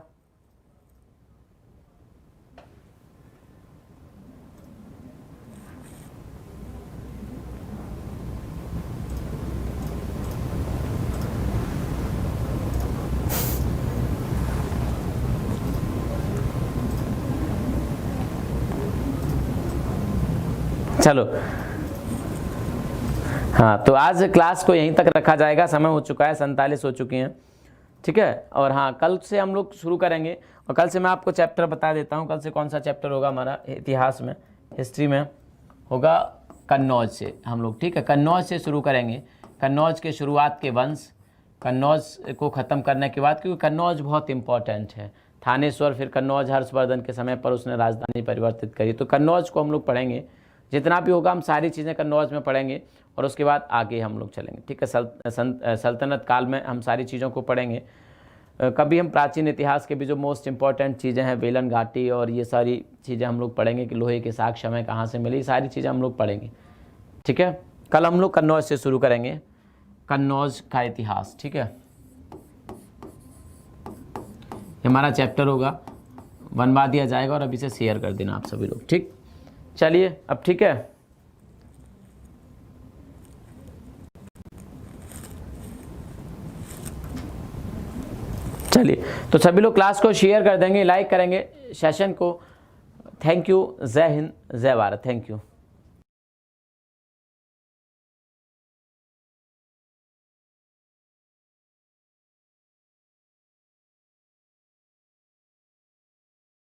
चलो, हाँ, तो आज क्लास को यहीं तक रखा जाएगा, समय हो चुका है, 47 हो चुकी हैं, ठीक है। और हाँ, कल से हम लोग शुरू करेंगे, और कल से मैं आपको चैप्टर बता देता हूँ। कल से कौन सा चैप्टर होगा हमारा इतिहास में, हिस्ट्री में, होगा कन्नौज से हम लोग, ठीक है। कन्नौज से शुरू करेंगे, कन्नौज के शुरुआत के वंश, कन्नौज को ख़त्म करने के बाद, क्योंकि कन्नौज बहुत इंपॉर्टेंट है। थानेश्वर, फिर कन्नौज हर्षवर्धन के समय पर उसने राजधानी परिवर्तित करी, तो कन्नौज को हम लोग पढ़ेंगे। जितना भी होगा हम सारी चीज़ें कन्नौज में पढ़ेंगे, और उसके बाद आगे हम लोग चलेंगे, ठीक है। सल्तनत काल में हम सारी चीज़ों को पढ़ेंगे। कभी हम प्राचीन इतिहास के भी जो मोस्ट इंपॉर्टेंट चीज़ें हैं, बेलन घाटी और ये सारी चीज़ें हम लोग पढ़ेंगे कि लोहे के साक्ष्य हमें कहाँ से मिली, सारी चीज़ें हम लोग पढ़ेंगे, ठीक है। कल हम लोग कन्नौज से शुरू करेंगे, कन्नौज का इतिहास, ठीक है। हमारा चैप्टर होगा, बनवा दिया जाएगा, और अभी से शेयर कर देना आप सभी लोग, ठीक। चलिए अब, ठीक है। चलिए, तो सभी लोग क्लास को शेयर कर देंगे, लाइक करेंगे सेशन को। थैंक यू, जय हिंद, जय भारत, थैंक यू।